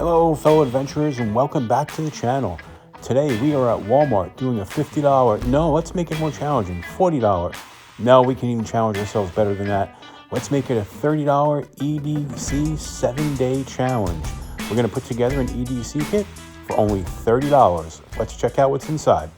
Hello fellow adventurers and welcome back to the channel. Today we are at Walmart doing a $50, no, let's make it more challenging, $40. No, we can even challenge ourselves better than that. Let's make it a $30 EDC 7-day challenge. We're going to put together an EDC kit for only $30. Let's check out what's inside.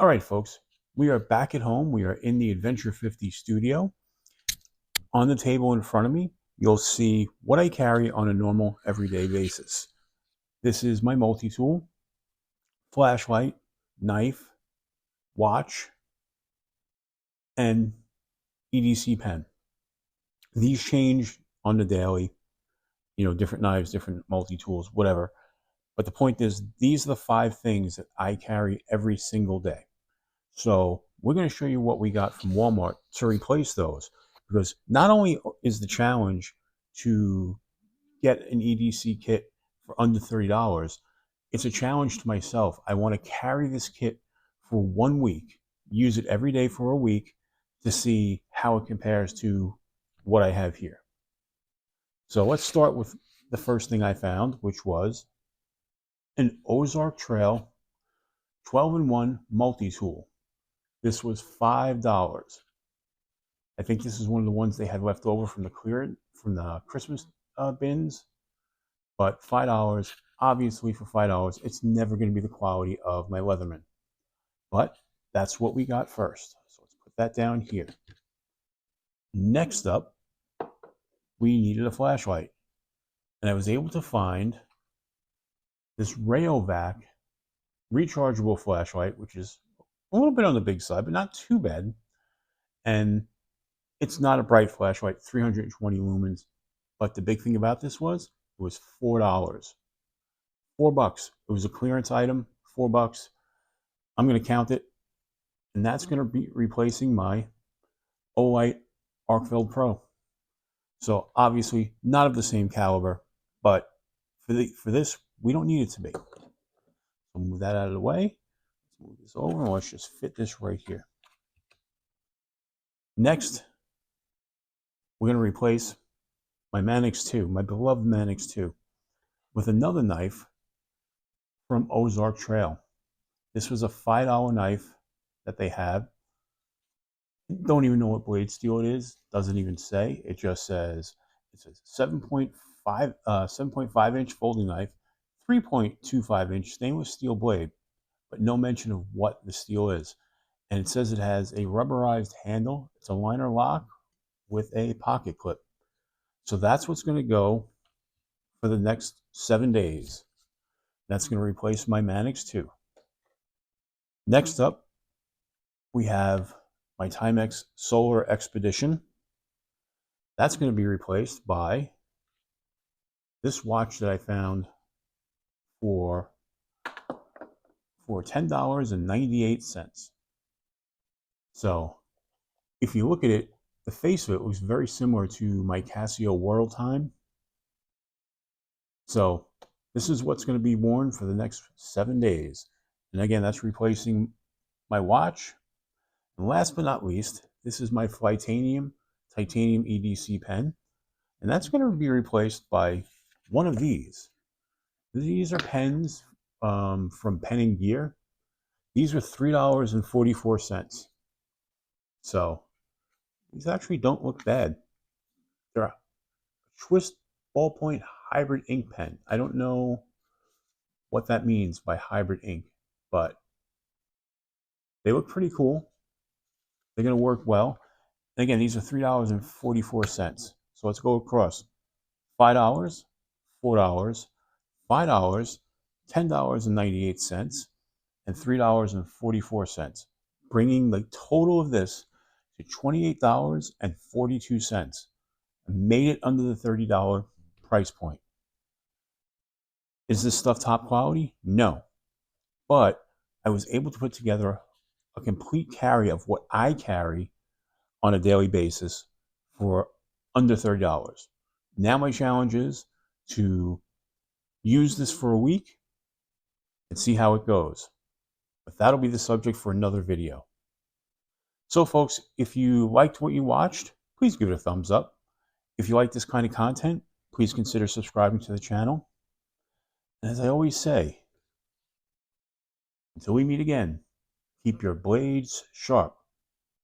All right, folks, We are back at home. We are in the Adventure 50 studio. On the table in front of me, you'll see what I carry on a normal everyday basis. This is my multi-tool, flashlight, knife, watch, and EDC pen. These change on the daily, different knives, different multi-tools, whatever. But the point is, these are the 5 things that I carry every single day. So we're going to show you what we got from Walmart to replace those. Because not only is the challenge to get an EDC kit for under $30, it's a challenge to myself. I want to carry this kit for 1 week, use it every day for a week to see how it compares to what I have here. So let's start with the first thing I found, which was an Ozark Trail 12-in-1 multi-tool. This was $5. I think this is one of the ones they had left over from the Christmas bins. But $5, obviously for $5, it's never going to be the quality of my Leatherman. But that's what we got first. So let's put that down here. Next up, we needed a flashlight. And I was able to find this Rayovac rechargeable flashlight, which is a little bit on the big side, but not too bad. And it's not a bright flashlight, 320 lumens. But the big thing about this was it was $4. $4. It was a clearance item, $4. I'm going to count it, and that's going to be replacing my Olight Arcveld Pro. So obviously not of the same caliber, but for this, we don't need it to be. So move that out of the way. Let's move this over, and let's just fit this right here. Next, we're going to replace my Manix 2, my beloved Manix 2, with another knife from Ozark Trail. This was a $5 knife that they have. Don't even know what blade steel it is. Doesn't even say. It just says it's a 7.5 inch folding knife, 3.25 inch stainless steel blade, but no mention of what the steel is. And it says it has a rubberized handle. It's a liner lock with a pocket clip. So that's what's going to go for the next 7 days. That's going to replace my Manix 2. Next up, we have my Timex Solar Expedition. That's going to be replaced by this watch that I found for $10.98. So if you look at it, the face of it looks very similar to my Casio World Time. So this is what's going to be worn for the next 7 days. And again, that's replacing my watch. And last but not least, this is my titanium EDC pen. And that's going to be replaced by one of these. These are pens from Pen & Gear. These are $3.44. So these actually don't look bad. They're a twist ballpoint hybrid ink pen. I don't know what that means by hybrid ink, but they look pretty cool. They're going to work well. And again, these are $3.44. So let's go across. $5, $4, $5, $10.98, and $3.44, bringing the total of this to $28.42. Made it under the $30 price point. Is this stuff top quality? No. But I was able to put together a complete carry of what I carry on a daily basis for under $30. Now my challenge is to use this for a week and see how it goes. But that'll be the subject for another video. So folks, if you liked what you watched, please give it a thumbs up. If you like this kind of content, please consider subscribing to the channel. And as I always say, until we meet again, keep your blades sharp.